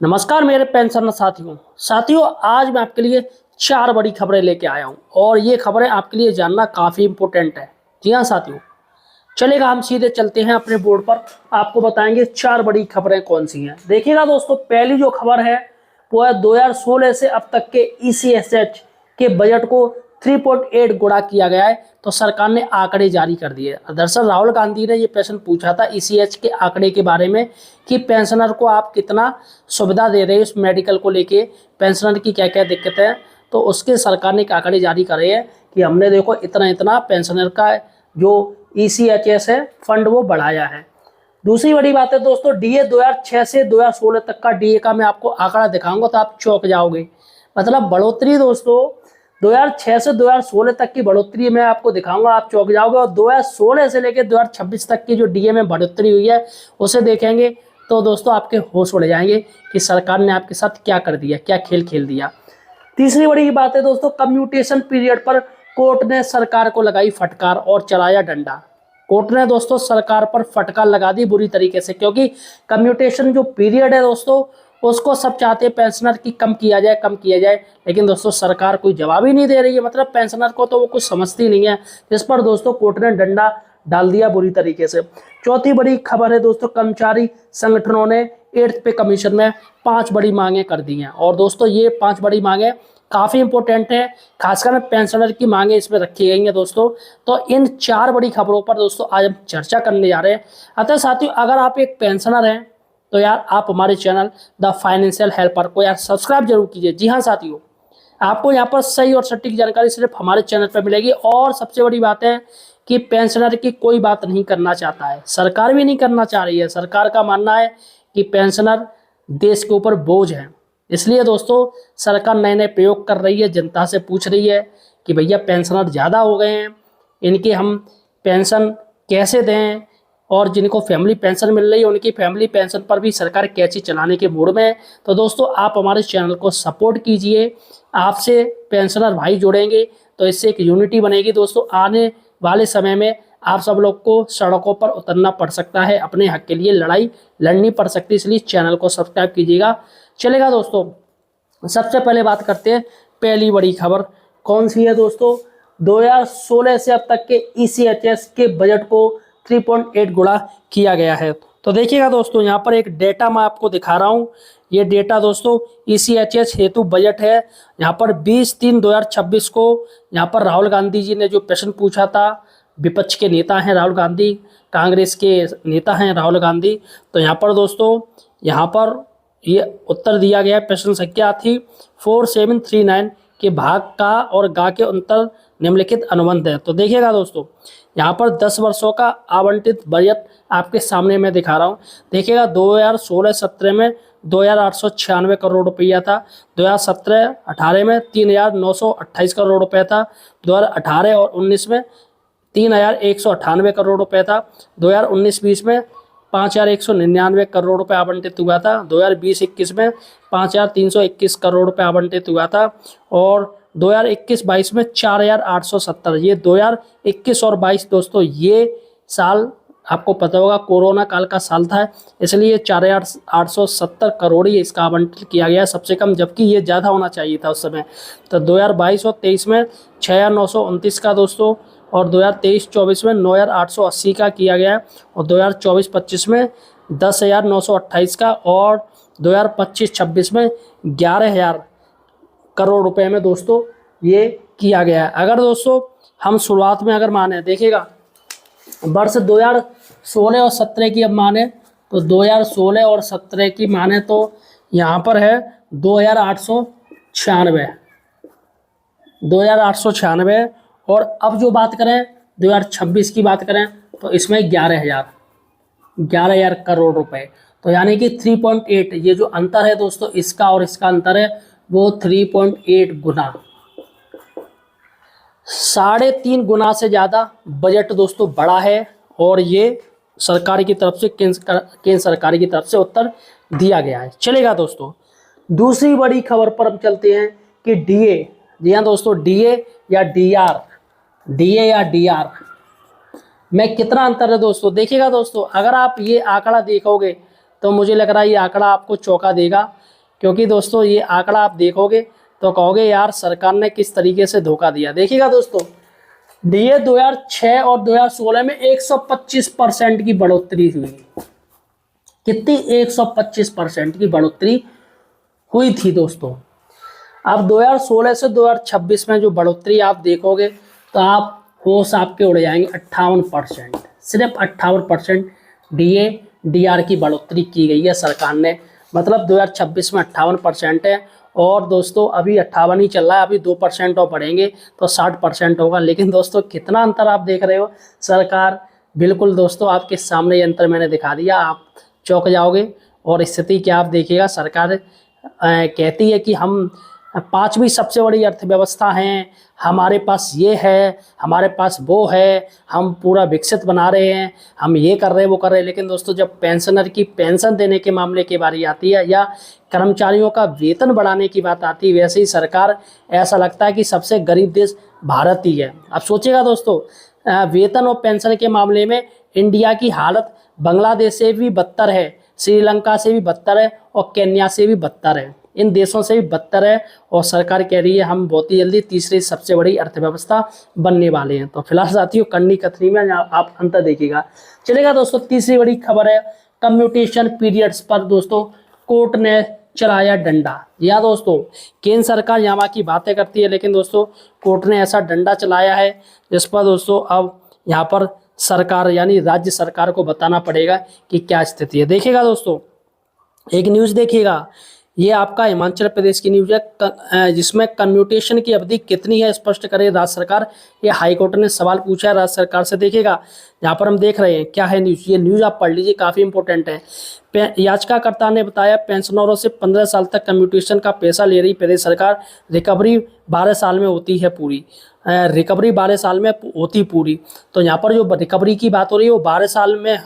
नमस्कार मेरे पेंशनर साथियों आज मैं आपके लिए चार बड़ी खबरें लेके आया हूं और ये खबरें आपके लिए जानना काफ़ी इंपॉर्टेंट है। जी हाँ साथियों, चलेगा हम सीधे चलते हैं अपने बोर्ड पर। आपको बताएंगे चार बड़ी खबरें कौन सी हैं। देखिएगा दोस्तों, पहली जो खबर है वो है 2016 से अब तक के ईसीएचएस के बजट को 3.8 गुणा किया गया है। तो सरकार ने आंकड़े जारी कर दिए। दरअसल राहुल गांधी ने ये प्रश्न पूछा था ईसीएच के आंकड़े के बारे में कि पेंशनर को आप कितना सुविधा दे रहे हैं, उस मेडिकल को लेके पेंशनर की क्या क्या दिक्कतें हैं। तो उसके सरकार ने आंकड़े जारी करे हैं कि हमने देखो इतना इतना पेंशनर का जो ईसीएचएस है फंड वो बढ़ाया है। दूसरी बड़ी बात है दोस्तों, डीए 2006 से 2016 तक का डीए का मैं आपको आंकड़ा दिखाऊंगा तो आप चौंक जाओगे। मतलब बढ़ोतरी दोस्तों 2006 से 2016 तक की बढ़ोतरी मैं आपको दिखाऊंगा, आप चौंक जाओगे। और 2016 से लेकर 2026 तक की जो डीए में बढ़ोतरी हुई है उसे देखेंगे तो दोस्तों आपके होश उड़ जाएंगे कि सरकार ने आपके साथ क्या कर दिया, क्या खेल खेल दिया। तीसरी बड़ी बात है दोस्तों, कम्यूटेशन पीरियड पर कोर्ट ने सरकार को लगाई फटकार और चलाया डंडा। कोर्ट ने दोस्तों सरकार पर फटकार लगा दी बुरी तरीके से, क्योंकि कम्यूटेशन जो पीरियड है दोस्तों उसको सब चाहते हैं पेंशनर की कम किया जाए, लेकिन दोस्तों सरकार कोई जवाब ही नहीं दे रही है। मतलब पेंशनर को तो वो कुछ समझती नहीं है। इस पर दोस्तों कोर्ट ने डंडा डाल दिया बुरी तरीके से। चौथी बड़ी खबर है दोस्तों, कर्मचारी संगठनों ने 8th पे कमीशन में 5 बड़ी मांगे कर दी हैं। और दोस्तों ये 5 बड़ी मांगे काफ़ी इंपॉर्टेंट है, खासकर पेंशनर की मांगे इसमें रखी गई हैं दोस्तों। तो इन 4 बड़ी खबरों पर दोस्तों आज हम चर्चा करने जा रहे हैं। अतः साथियों, अगर आप एक पेंशनर हैं तो यार आप हमारे चैनल द फाइनेंशियल हेल्पर को यार सब्सक्राइब जरूर कीजिए। जी हाँ साथियों, आपको यहाँ पर सही और सटीक जानकारी सिर्फ हमारे चैनल पर मिलेगी। और सबसे बड़ी बात है कि पेंशनर की कोई बात नहीं करना चाहता है, सरकार भी नहीं करना चाह रही है। सरकार का मानना है कि पेंशनर देश के ऊपर बोझ है। इसलिए दोस्तों सरकार नए नए प्रयोग कर रही है, जनता से पूछ रही है कि भैया पेंशनर ज़्यादा हो गए हैं, इनके हम पेंशन कैसे दें। और जिनको फैमिली पेंशन मिल रही है उनकी फैमिली पेंशन पर भी सरकार कैसे चलाने के मूड में है। तो दोस्तों आप हमारे चैनल को सपोर्ट कीजिए, आपसे पेंशनर भाई जुड़ेंगे तो इससे एक यूनिटी बनेगी। दोस्तों आने वाले समय में आप सब लोग को सड़कों पर उतरना पड़ सकता है, अपने हक के लिए लड़ाई लड़नी पड़ सकती है, इसलिए चैनल को सब्सक्राइब कीजिएगा। चलेगा दोस्तों, सबसे पहले बात करते हैं पहली बड़ी खबर कौन सी है दोस्तों। 2016 से अब तक के ईसीएचएस के बजट को 3.8 गुणा किया गया है। तो देखिएगा दोस्तों, यहाँ पर एक डेटा मैं आपको दिखा रहा हूँ। ये डेटा दोस्तों ईसीएचएस हेतु बजट है। यहाँ पर 20/3/2026 को यहाँ पर राहुल गांधी जी ने जो प्रश्न पूछा था, विपक्ष के नेता हैं राहुल गांधी, कांग्रेस के नेता हैं राहुल गांधी। तो यहाँ पर दोस्तों यहाँ पर ये उत्तर दिया गया। प्रश्न संख्या थी 4739 के भाग का और गा के अंतर निम्नलिखित अनुबंध है। तो देखिएगा दोस्तों, यहाँ पर 10 वर्षों का आवंटित बजट आपके सामने मैं दिखा रहा हूँ। देखिएगा 2016-17 में 2,896 करोड़ रुपया था, 2017-18 में 3,928 करोड़ रुपया था, 2018 और 19 में 3,198 करोड़ रुपया था, 2019-20 में 5,199 करोड़ रुपए आवंटित हुआ था, 2020-21 में 5,321 करोड़ रुपए आवंटित हुआ था और 2021-22 में 4,870। ये 2021 और 22 दोस्तों ये साल आपको पता होगा कोरोना काल का साल था, इसलिए 4,870 करोड़ ही इसका आवंटित किया गया सबसे कम, जबकि ये ज़्यादा होना चाहिए था उस समय। तो 2022 और 23 में 6,929 का दोस्तों और 2023-24 में 9,880 का किया गया और 2024-25 में 10,928 का और 2025-26 में 11,000 करोड़ रुपए में दोस्तों ये किया गया है। अगर दोस्तों हम शुरुआत में अगर माने, देखिएगा वर्ष 2016 और 17 की अब माने तो 2016 और 17 की माने तो यहाँ पर है 2,896 और अब जो बात करें 2026 की बात करें तो इसमें 11,000 करोड़ रुपए। तो यानी कि 3.8 ये जो अंतर है दोस्तों इसका और इसका अंतर है वो 3.8 गुना, 3.5 गुना से ज़्यादा बजट दोस्तों बड़ा है। और ये सरकार की तरफ से केंद्र सरकार की तरफ से उत्तर दिया गया है। चलेगा दोस्तों, दूसरी बड़ी खबर पर हम चलते हैं कि डीए, जी हाँ दोस्तों, डीए या डीआर में कितना अंतर है दोस्तों। देखिएगा दोस्तों, अगर आप ये आंकड़ा देखोगे तो मुझे लग रहा है ये आंकड़ा आपको चौंका देगा क्योंकि दोस्तों ये आंकड़ा आप देखोगे तो कहोगे यार सरकार ने किस तरीके से धोखा दिया। देखिएगा दोस्तों, डीए 2006 और 2016 में 125% की बढ़ोतरी हुई। कितनी? 125% की बढ़ोतरी हुई थी दोस्तों। अब 2016 से 2026 में जो बढ़ोतरी आप देखोगे तो आप होश आपके उड़ जाएंगे। 58%, सिर्फ 58% डीए डीआर की बढ़ोतरी की गई है सरकार ने। मतलब 2026 में 58% है, और दोस्तों अभी 58 ही चल रहा है, अभी 2% और बढ़ेंगे तो 60% होगा। लेकिन दोस्तों कितना अंतर आप देख रहे हो। सरकार बिल्कुल दोस्तों आपके सामने ये अंतर मैंने दिखा दिया, आप चौंक जाओगे। और स्थिति क्या आप देखिएगा, सरकार कहती है कि हम 5वीं सबसे बड़ी अर्थव्यवस्था हैं, हमारे पास ये है, हमारे पास वो है, हम पूरा विकसित बना रहे हैं, हम ये कर रहे हैं वो कर रहे हैं। लेकिन दोस्तों जब पेंशनर की पेंशन देने के मामले की बारी आती है या कर्मचारियों का वेतन बढ़ाने की बात आती है, वैसे ही सरकार, ऐसा लगता है कि सबसे गरीब देश भारत ही है। अब सोचिएगा दोस्तों, वेतन और पेंशन के मामले में इंडिया की हालत बांग्लादेश से भी बदतर है, श्रीलंका से भी बदतर है और केन्या से भी बदतर है, इन देशों से भी बदतर है। और सरकार कह रही है हम बहुत ही जल्दी तीसरी सबसे बड़ी अर्थव्यवस्था बनने वाले हैं। तो फिलहाल साथियों कन्नी कथनी में आप अंतर देखिएगा। चलेगा दोस्तों, तीसरी बड़ी खबर है कम्यूटेशन पीरियड्स पर दोस्तों कोर्ट ने चलाया डंडा। या दोस्तों केंद्र सरकार यहाँ की बातें करती है, लेकिन दोस्तों कोर्ट ने ऐसा डंडा चलाया है जिस पर दोस्तों अब यहाँ पर सरकार यानी राज्य सरकार को बताना पड़ेगा कि क्या स्थिति है। देखिएगा दोस्तों, एक न्यूज़ देखिएगा, ये आपका हिमाचल प्रदेश की न्यूज़ है, जिसमें कम्यूटेशन की अवधि कितनी है स्पष्ट करे राज्य सरकार। ये हाईकोर्ट ने सवाल पूछा है राज्य सरकार से। देखिएगा यहाँ पर हम देख रहे हैं क्या है न्यूज़, ये न्यूज़ आप पढ़ लीजिए, काफ़ी इंपॉर्टेंट है। याचिकाकर्ता ने बताया पेंशनरों से 15 साल तक कम्यूटेशन का पैसा ले रही प्रदेश सरकार, रिकवरी 12 साल में होती है पूरी। रिकवरी 12 साल में होती पूरी। तो यहाँ पर जो रिकवरी की बात हो रही है वो 12 साल में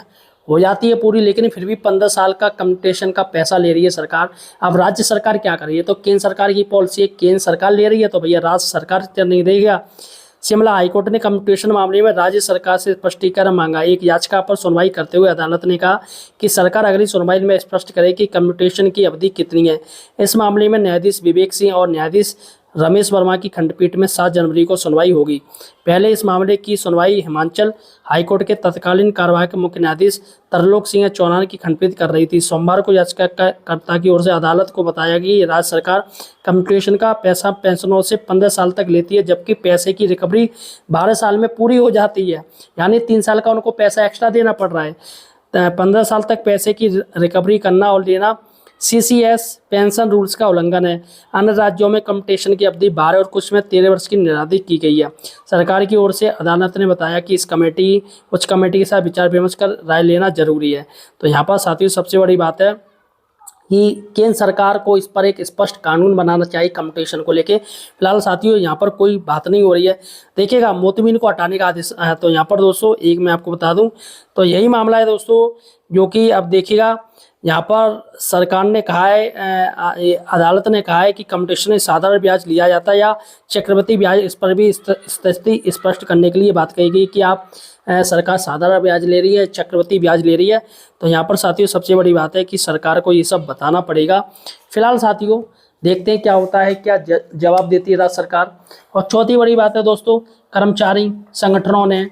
हो जाती है पूरी, लेकिन फिर भी 15 साल का कम्यूटेशन का पैसा ले रही है सरकार। अब राज्य सरकार क्या कर रही है, तो केंद्र सरकार की पॉलिसी है, केंद्र सरकार ले रही है तो भैया राज्य सरकार नहीं देगा। शिमला हाईकोर्ट ने कम्यूटेशन मामले में राज्य सरकार से स्पष्टीकरण मांगा। एक याचिका पर सुनवाई करते हुए अदालत ने कहा कि सरकार अगली सुनवाई में स्पष्ट करे कि कम्यूटेशन की अवधि कितनी है। इस मामले में न्यायाधीश विवेक सिंह और न्यायाधीश रमेश वर्मा की खंडपीठ में 7 जनवरी को सुनवाई होगी। पहले इस मामले की सुनवाई हिमाचल हाईकोर्ट के तत्कालीन कार्यवाहक मुख्य न्यायाधीश तरलोक सिंह चौहान की खंडपीठ कर रही थी। सोमवार को याचिकाकर्ता की ओर से अदालत को बताया कि राज्य सरकार कम्यूटेशन का पैसा पेंशनरों से 15 साल तक लेती है, जबकि पैसे की रिकवरी 12 साल में पूरी हो जाती है। यानी 3 साल का उनको पैसा एक्स्ट्रा देना पड़ रहा है। 15 साल तक पैसे की रिकवरी करना और लेना सीसीएस पेंशन रूल्स का उल्लंघन है। अन्य राज्यों में कम्यूटेशन की अवधि 12 और कुछ में 13 वर्ष की निर्धारित की गई है। सरकार की ओर से अदालत ने बताया कि इस उच्च कमेटी के साथ विचार विमर्श कर राय लेना जरूरी है। तो यहाँ पर साथियों सबसे बड़ी बात है कि केंद्र सरकार को इस पर एक स्पष्ट कानून बनाना चाहिए कम्यूटेशन को लेके। फिलहाल साथियों यहाँ पर कोई बात नहीं हो रही है। देखिएगा मोतमीन को हटाने का आदेश है। तो यहाँ पर दोस्तों एक मैं आपको बता दूं तो यही मामला है दोस्तों, जो कि अब देखिएगा यहाँ पर सरकार ने कहा है, अदालत ने कहा है कि कम्यूटेशन में साधारण ब्याज लिया जाता है या चक्रवृद्धि ब्याज, इस पर भी स्थिति स्पष्ट करने के लिए बात कही गई कि आप सरकार साधारण ब्याज ले रही है, चक्रवृद्धि ब्याज ले रही है। तो यहाँ पर साथियों सबसे बड़ी बात है कि सरकार को ये सब बताना पड़ेगा। फिलहाल साथियों देखते हैं क्या होता है, क्या जवाब देती है राज्य सरकार। और चौथी बड़ी बात है दोस्तों, कर्मचारी संगठनों ने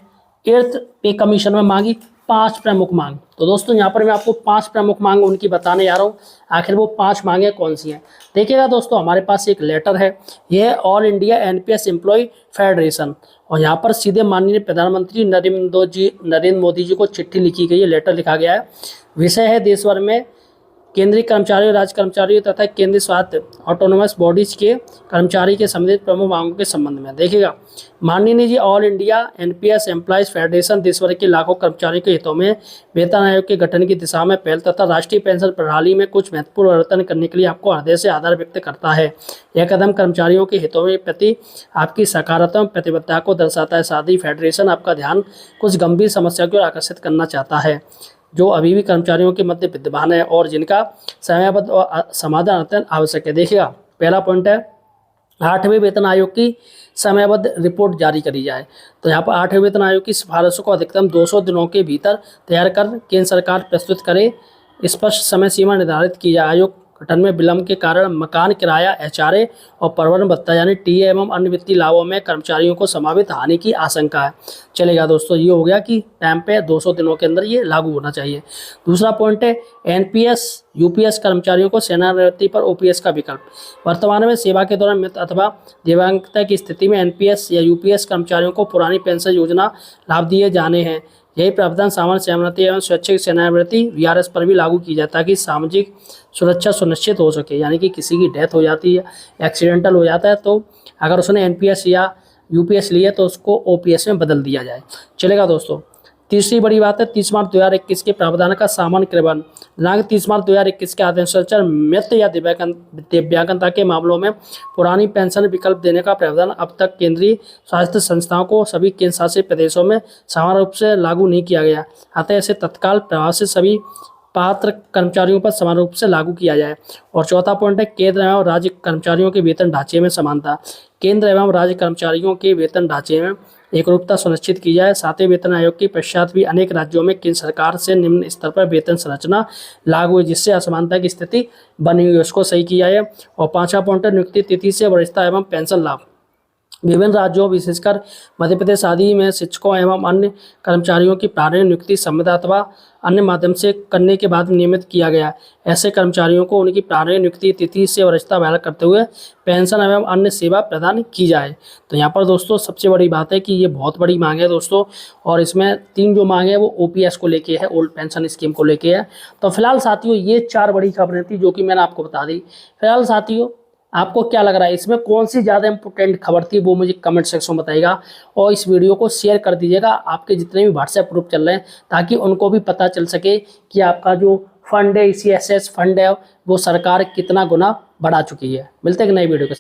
8th पे कमीशन में मांगी 5 प्रमुख मांग। तो दोस्तों यहाँ पर मैं आपको 5 प्रमुख मांग उनकी बताने जा रहा हूँ। आखिर वो 5 मांगे कौन सी हैं। देखिएगा दोस्तों हमारे पास एक लेटर है, यह है all India NPS employ federation, और यहाँ पर सीधे माननीय प्रधानमंत्री नरेंद्र मोदी जी को चिट्ठी लिखी गई है, लेटर लिखा गया है। विषय है देश भर में केंद्रीय कर्मचारियों, राज्य कर्मचारियों तथा केंद्रीय स्वास्थ्य ऑटोनोमस बॉडीज के कर्मचारी के संबंधित प्रमुख मांगों के संबंध में। देखिएगा माननीय जी all India NPS employees federation देश भर के लाखों कर्मचारियों के हितों में वेतन आयोग के गठन की दिशा में पहल तथा राष्ट्रीय पेंशन प्रणाली में कुछ महत्वपूर्ण परिवर्तन करने के लिए आपको हृदय से आदर व्यक्त करता है। यह कदम कर्मचारियों के हितों में प्रति आपकी सकारात्मक प्रतिबद्धता को दर्शाता है। साथ ही फेडरेशन आपका ध्यान कुछ गंभीर समस्याओं की ओर आकर्षित करना चाहता है जो अभी भी कर्मचारियों के मध्य विद्यमान है और जिनका समयबद्ध और समाधान अत्यंत आवश्यक है। देखिएगा पहला पॉइंट है 8वें वेतन आयोग की समयबद्ध रिपोर्ट जारी करी जाए। तो यहाँ पर 8वें वेतन आयोग की सिफारिशों को अधिकतम 200 दिनों के भीतर तैयार कर केंद्र सरकार प्रस्तुत करे, स्पष्ट समय सीमा निर्धारित की जाए। आयोग गठन में विलंब के कारण मकान किराया, एचआरए और प्रवहन भत्ता यानी टीए एवं अन्य वित्तीय लाभों में कर्मचारियों को संभावित हानि की आशंका है। चलेगा दोस्तों, ये हो गया कि टाइम पे 200 दिनों के अंदर ये लागू होना चाहिए। दूसरा पॉइंट है एनपीएस यूपीएस कर्मचारियों को सेवानिवृत्ति पर ओपीएस का विकल्प। वर्तमान में सेवा के दौरान मृत्यु अथवा दिव्यांगता की स्थिति में एनपीएस या यूपीएस कर्मचारियों को पुरानी पेंशन योजना लाभ दिए जाने हैं। यही प्रावधान सामान्य सेवानिवृत्ति एवं स्वैच्छिक सेवानिवृत्ति वीआरएस पर भी लागू की जाता है ताकि सामाजिक सुरक्षा सुनिश्चित हो सके। यानी कि किसी की डेथ हो जाती है, एक्सीडेंटल हो जाता है, तो अगर उसने एनपीएस या यूपीएस लिया तो उसको ओपीएस में बदल दिया जाए। चलेगा दोस्तों, तीसरी बड़ी बात है 30 मार्च 2021 के प्रावधान का सामान्य क्रियान्वयन। दिनांक 30 मार्च 2021 के आदेशानुसार मृत्यु या दिव्यांगता के मामलों में पुरानी पेंशन विकल्प देने का प्रावधान अब तक केंद्रीय स्वास्थ्य संस्थाओं को सभी केंद्र शासित प्रदेशों में समान रूप से लागू नहीं किया गया। अतः इसे तत्काल प्रभाव से सभी पात्र कर्मचारियों पर समान रूप से लागू किया जाए। और चौथा पॉइंट है केंद्र एवं राज्य कर्मचारियों के वेतन ढांचे में समानता। केंद्र एवं राज्य कर्मचारियों के वेतन ढांचे में एकरूपता सुनिश्चित की जाए। सातवें वेतन आयोग के पश्चात भी अनेक राज्यों में केंद्र सरकार से निम्न स्तर पर वेतन संरचना लागू है, जिससे असमानता की स्थिति बनी हुई है, उसको सही किया है। और पांचवा पॉइंट है नियुक्ति तिथि से वरिष्ठता एवं पेंशन लाभ। विभिन्न राज्यों विशेषकर मध्य प्रदेश आदि में शिक्षकों एवं अन्य कर्मचारियों की प्रारंभिक नियुक्ति संविदा अथवा अन्य माध्यम से करने के बाद नियमित किया गया। ऐसे कर्मचारियों को उनकी प्रारंभिक नियुक्ति तिथि से वरिष्ठता बहाल करते हुए पेंशन एवं अन्य सेवा प्रदान की जाए। तो यहाँ पर दोस्तों सबसे बड़ी बात है कि ये बहुत बड़ी मांग है दोस्तों, और इसमें 3 जो मांग है वो ओपीएस को लेके है, ओल्ड पेंशन स्कीम को लेके है। तो फिलहाल साथियों ये 4 बड़ी खबरें थी जो कि मैंने आपको बता दी। फिलहाल साथियों आपको क्या लग रहा है, इसमें कौन सी ज़्यादा इंपॉर्टेंट खबर थी वो मुझे कमेंट सेक्शन में बताइएगा। और इस वीडियो को शेयर कर दीजिएगा आपके जितने भी व्हाट्सएप ग्रुप चल रहे हैं, ताकि उनको भी पता चल सके कि आपका जो फंड है, सीएसएस फंड है, वो सरकार कितना गुना बढ़ा चुकी है। मिलते हैं एक नई वीडियो के साथ।